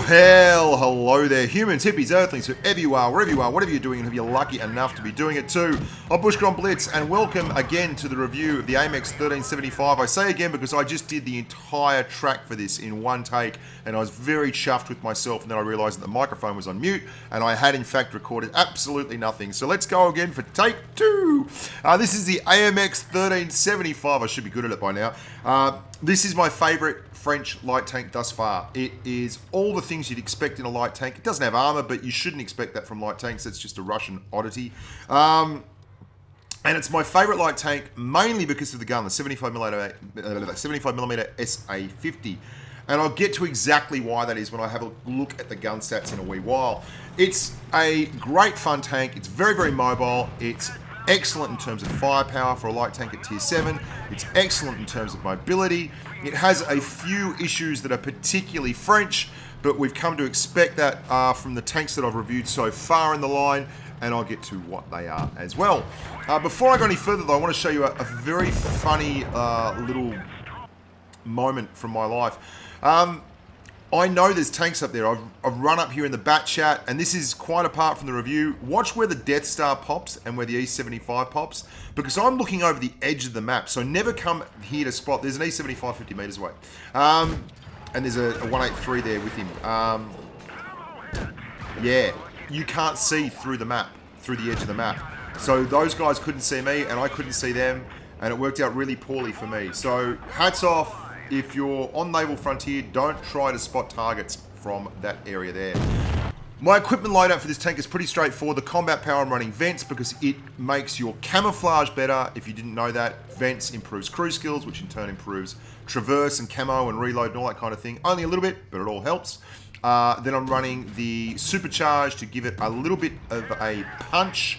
Well, hello there, humans, hippies, earthlings, whoever you are, wherever you are, whatever you're doing, and if you're lucky enough to be doing it too. I'm Bushka on Blitz, and welcome again to the review of the AMX 1375. I say again because I just did the entire track for this in one take, and I was very chuffed with myself, and then I realised that the microphone was on mute, and I had in fact recorded absolutely nothing. So let's go again for take two. This is the AMX 1375. I should be good at it by now. This is my favourite French light tank thus far. It is all the things you'd expect in a light tank. It doesn't have armour, but you shouldn't expect that from light tanks. It's just a Russian oddity. And it's my favourite light tank mainly because of the gun, the 75mm SA50. And I'll get to exactly why that is when I have a look at the gun stats in a wee while. It's a great fun tank. It's very, very mobile. It's excellent in terms of firepower for a light tank at tier 7. It's excellent in terms of mobility. It has a few issues that are particularly French, but we've come to expect that from the tanks that I've reviewed so far in the line, and I'll get to what they are as well. Before I go any further though, I want to show you a very funny little moment from my life. I know there's tanks up there. I've run up here in the bat chat, and this is quite apart from the review. Watch where the Death Star pops and where the E75 pops, because I'm looking over the edge of the map, so never come here to spot. There's an E75 50 meters away. And there's a 183 there with him. Yeah, you can't see through the map, through the edge of the map. So those guys couldn't see me, and I couldn't see them, and it worked out really poorly for me. So hats off. If you're on Naval Frontier, don't try to spot targets from that area there. My equipment loadout for this tank is pretty straightforward. The combat power, I'm running Vents because it makes your camouflage better. If you didn't know that, Vents improves crew skills, which in turn improves traverse and camo and reload and all that kind of thing. Only a little bit, but it all helps. Then I'm running the Supercharge to give it a little bit of a punch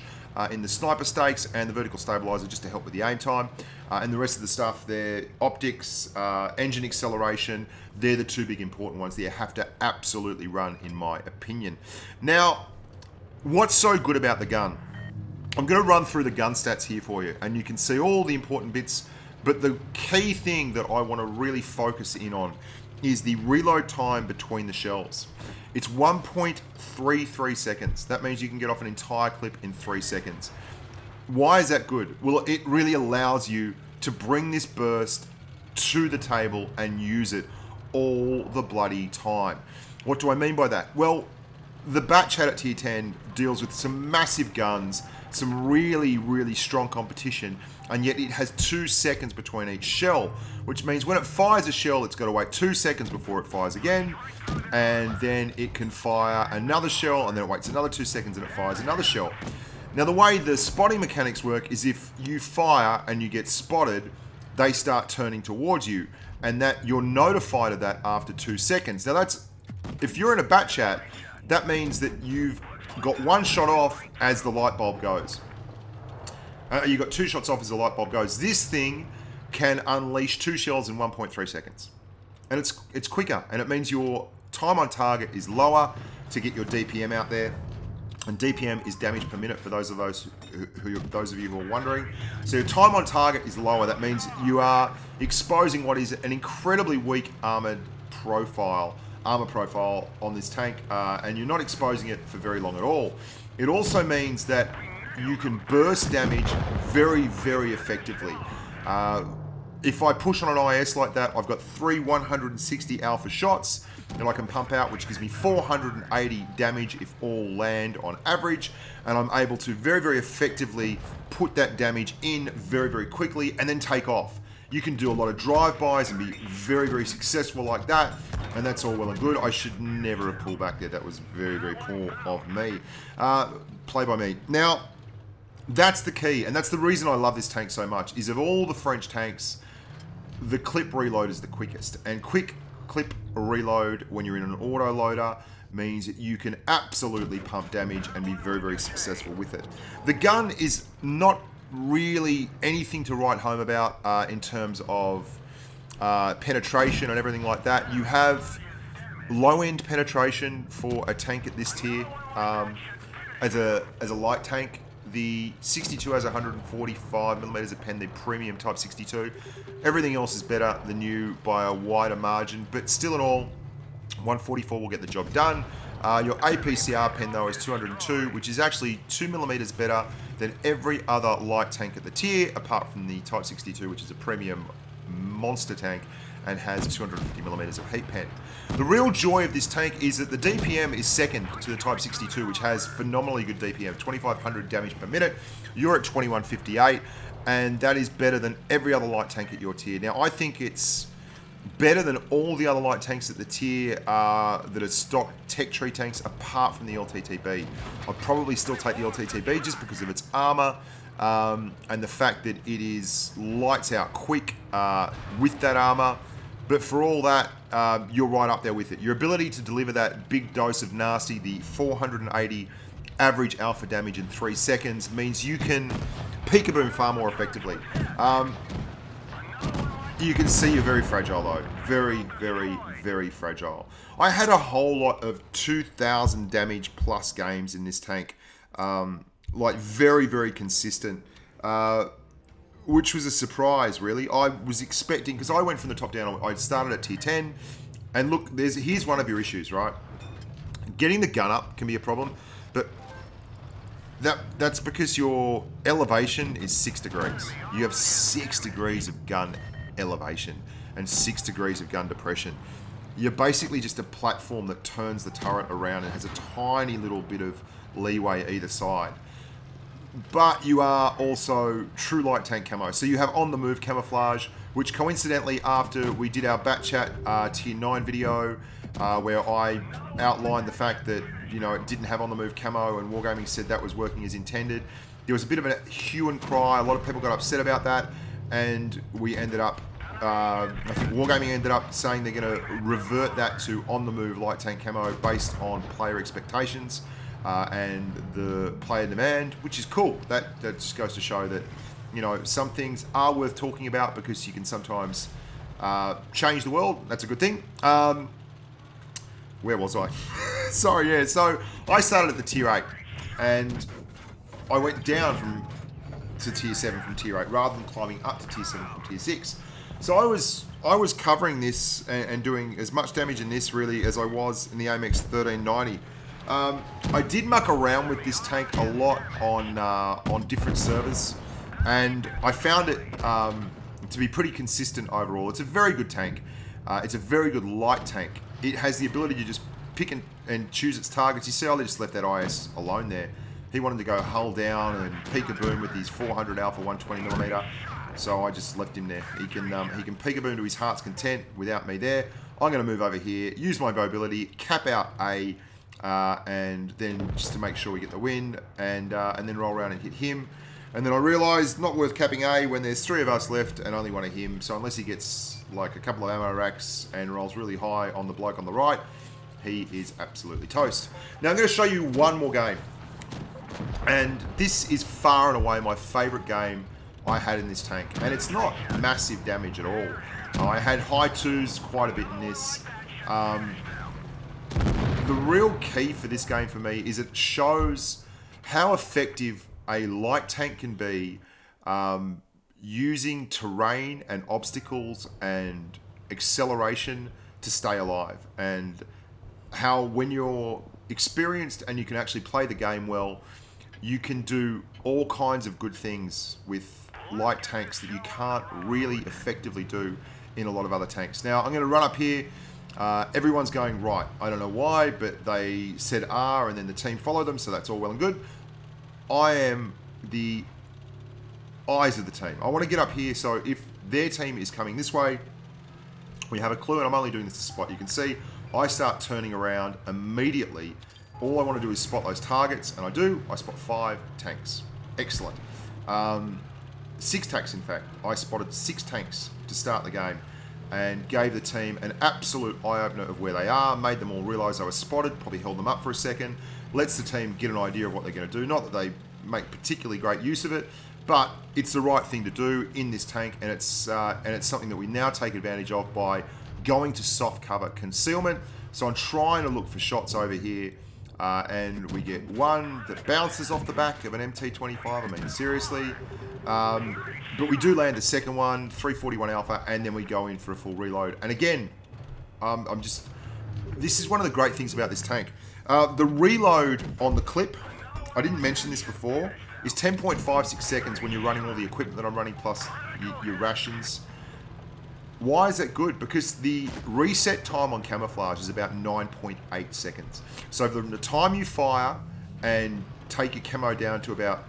in the sniper stakes, and the vertical stabilizer just to help with the aim time. And the rest of the stuff there, optics, engine acceleration, they're the two big important ones that you have to absolutely run, in my opinion. Now, what's so good about the gun? I'm going to run through the gun stats here for you, and you can see all the important bits, but the key thing that I want to really focus in on is the reload time between the shells. It's 1.33 seconds. That means you can get off an entire clip in 3 seconds. Why is that good? Well, it really allows you to bring this burst to the table and use it all the bloody time. What do I mean by that? Well, the bat chat at tier 10 deals with some massive guns, some really, really strong competition, and yet it has 2 seconds between each shell, which means when it fires a shell, it's got to wait 2 seconds before it fires again, and then it can fire another shell, and then it waits another 2 seconds and it fires another shell. Now, the way the spotting mechanics work is if you fire and you get spotted, they start turning towards you, and that you're notified of that after 2 seconds. Now, that's, if you're in a bat chat, that means that you've got one shot off as the light bulb goes. You've got 2 shots off as the light bulb goes. This thing can unleash 2 shells in 1.3 seconds. And it's quicker, and it means your time on target is lower to get your DPM out there. And DPM is damage per minute for those of you who are wondering. So your time on target is lower. That means you are exposing what is an incredibly weak armor profile on this tank, and you're not exposing it for very long at all. It also means that you can burst damage very, very effectively. If I push on an IS like that, I've got 3 160 alpha shots that I can pump out, which gives me 480 damage if all land on average, and I'm able to very, very effectively put that damage in very, very quickly and then take off. You can do a lot of drive-bys and be very, very successful like that, and that's all well and good. I should never have pulled back there. That was very, very poor of me. Play by me. Now, that's the key, and that's the reason I love this tank so much, is of all the French tanks, the clip reload is the quickest. And quick clip reload when you're in an auto loader means that you can absolutely pump damage and be very, very successful with it. The gun is not really anything to write home about in terms of penetration and everything like that. You have low-end penetration for a tank at this tier. As a light tank, the 62 has 145mm of pen, the premium type 62. Everything else is better than you by a wider margin, but still in all, 144 will get the job done. Your APCR pen, though, is 202, which is actually 2mm better than every other light tank at the tier, apart from the Type 62, which is a premium monster tank and has 250mm of heat pen. The real joy of this tank is that the DPM is second to the Type 62, which has phenomenally good DPM, 2500 damage per minute. You're at 2158, and that is better than every other light tank at your tier. Now, I think it's better than all the other light tanks at the tier that are stock tech tree tanks, apart from the LTTB. I'd probably still take the LTTB just because of its armor and the fact that it is lights out quick with that armor. But for all that, you're right up there with it. Your ability to deliver that big dose of nasty, the 480 average alpha damage in 3 seconds, means you can peekaboo far more effectively. You can see you're very fragile though. Very, very, very fragile. I had a whole lot of 2,000 damage plus games in this tank. Like very, very consistent. Which was a surprise, really. I was expecting, because I went from the top down, I started at tier 10. And look, here's one of your issues, right? Getting the gun up can be a problem, but that's because your elevation is 6 degrees. You have 6 degrees of gun elevation and 6 degrees of gun depression. You're basically just a platform that turns the turret around and has a tiny little bit of leeway either side. But you are also true light tank camo. So you have on the move camouflage, which coincidentally, after we did our Bat Chat tier 9 video, where I outlined the fact that, you know, it didn't have on the move camo and Wargaming said that was working as intended, there was a bit of a hue and cry. A lot of people got upset about that, and we ended up, I think Wargaming ended up saying they're going to revert that to on the move light tank camo based on player expectations. And the player demand, which is cool. That just goes to show that, you know, some things are worth talking about because you can sometimes change the world. That's a good thing. Where was I? Sorry, yeah. So I started at the tier 8, and I went down to tier 7 from tier 8 rather than climbing up to tier 7 from tier 6. So I was covering this and doing as much damage in this really as I was in the AMX 1390. I did muck around with this tank a lot on different servers, and I found it to be pretty consistent overall. It's a very good tank. It's a very good light tank. It has the ability to just pick and choose its targets. You see, I just left that IS alone there. He wanted to go hull down and peekaboom with his 400 alpha 120mm, so I just left him there. He can peekaboom to his heart's content without me there. I'm going to move over here, use my mobility, cap out A. And then just to make sure we get the win, and then roll around and hit him. And then I realised not worth capping A when there's 3 of us left and only one of him. So unless he gets like a couple of ammo racks and rolls really high on the bloke on the right, he is absolutely toast. Now I'm going to show you one more game, and this is far and away my favourite game I had in this tank, and it's not massive damage at all. I had high 2s quite a bit in this. The real key for this game for me is it shows how effective a light tank can be using terrain and obstacles and acceleration to stay alive, and how when you're experienced and you can actually play the game well, you can do all kinds of good things with light tanks that you can't really effectively do in a lot of other tanks. Now I'm going to run up here. Everyone's going right. I don't know why, but they said R and then the team followed them, so that's all well and good. I am the eyes of the team. I want to get up here, so if their team is coming this way, we have a clue, and I'm only doing this to spot. You can see I start turning around immediately. All I want to do is spot those targets, and I do. I spot 5 tanks. Excellent. 6 tanks, in fact. I spotted 6 tanks to start the game, and gave the team an absolute eye-opener of where they are, made them all realise I was spotted, probably held them up for a second, lets the team get an idea of what they're going to do. Not that they make particularly great use of it, but it's the right thing to do in this tank, and it's something that we now take advantage of by going to soft cover concealment. So I'm trying to look for shots over here, and we get one that bounces off the back of an MT-25. I mean, seriously. But we do land the second one, 341 alpha, and then we go in for a full reload. And again, I'm just this is one of the great things about this tank. The reload on the clip, I didn't mention this before, is 10.56 seconds when you're running all the equipment that I'm running plus your rations. Why is that good? Because the reset time on camouflage is about 9.8 seconds. So from the time you fire and take your camo down to about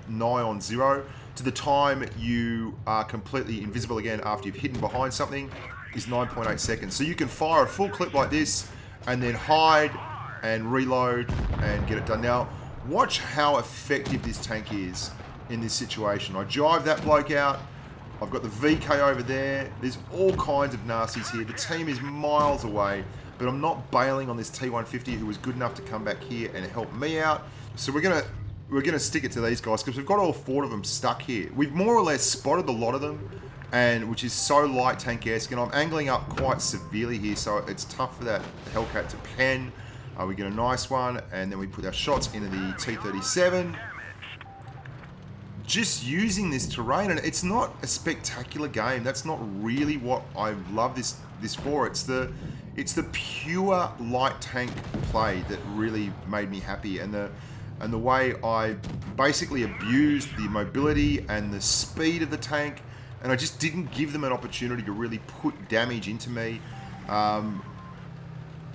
nigh on 0 to the time you are completely invisible again after you've hidden behind something is 9.8 seconds. So you can fire a full clip like this and then hide and reload and get it done. Now, watch how effective this tank is in this situation. I jive that bloke out. I've got the VK over there. There's all kinds of nasties here. The team is miles away, but I'm not bailing on this T150 who was good enough to come back here and help me out. So we're gonna stick it to these guys because we've got all 4 of them stuck here. We've more or less spotted a lot of them, and which is so light tank-esque, and I'm angling up quite severely here, so it's tough for that Hellcat to pen. We get a nice one, and then we put our shots into the T-37. Just using this terrain, and it's not a spectacular game. That's not really what I love this for. It's the pure light tank play that really made me happy, and the way I basically abused the mobility and the speed of the tank, and I just didn't give them an opportunity to really put damage into me.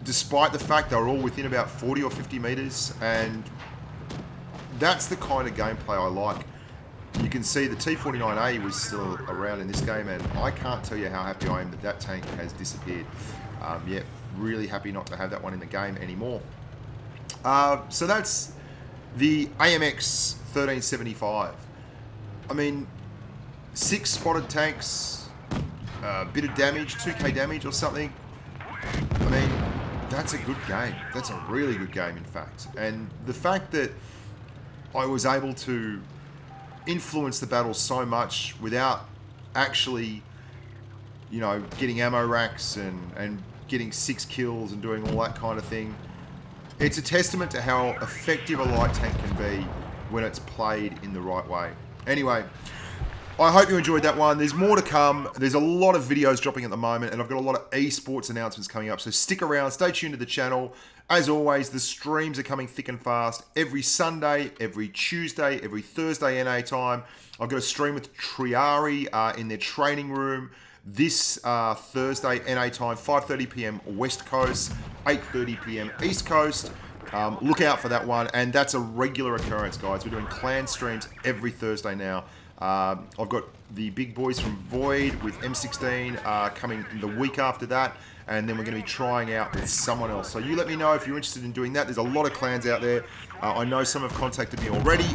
Despite the fact they were all within about 40 or 50 meters, and that's the kind of gameplay I like. You can see the T-49A was still around in this game, and I can't tell you how happy I am that that tank has disappeared. Yeah, really happy not to have that one in the game anymore. So that's the AMX 1375. I mean, 6 spotted tanks, a bit of damage, 2k damage or something. I mean, that's a good game. That's a really good game, in fact. And the fact that I was able to influence the battle so much without actually, you know, getting ammo racks and getting 6 kills and doing all that kind of thing. It's a testament to how effective a light tank can be when it's played in the right way. Anyway, I hope you enjoyed that one. There's more to come. There's a lot of videos dropping at the moment, and I've got a lot of esports announcements coming up, so stick around, stay tuned to the channel. As always, the streams are coming thick and fast. Every Sunday, every Tuesday, every Thursday NA time. I've got a stream with Triari in their training room this Thursday NA time, 5:30 PM West Coast, 8:30 PM East Coast. Look out for that one, and that's a regular occurrence, guys. We're doing clan streams every Thursday now. I've got the big boys from Void with M16 coming the week after that, and then we're going to be trying out with someone else. So you let me know if you're interested in doing that. There's a lot of clans out there. I know some have contacted me already.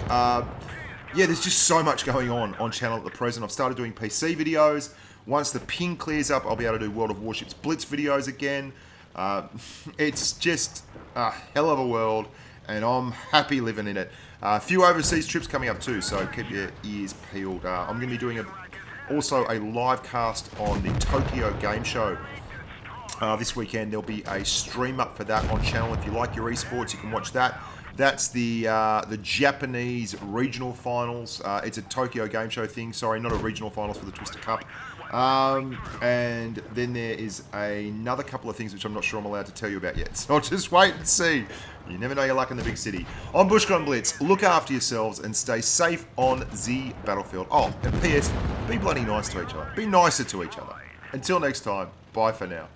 Yeah, there's just so much going on channel at the present. I've started doing PC videos. Once the ping clears up, I'll be able to do World of Warships Blitz videos again. It's just a hell of a world, and I'm happy living in it. A few overseas trips coming up too, so keep your ears peeled. I'm going to be doing also a live cast on the Tokyo Game Show. This weekend there'll be a stream up for that on channel. If you like your esports, you can watch that. That's the Japanese regional finals. It's a Tokyo Game Show thing. Sorry, not a regional finals for the Twister Cup. And then there is another couple of things which I'm not sure I'm allowed to tell you about yet. So I'll just wait and see. You never know your luck in the big city. I'm Bushka and Blitz. Look after yourselves and stay safe on the battlefield. Oh, and P.S. Be bloody nice to each other. Be nicer to each other. Until next time, bye for now.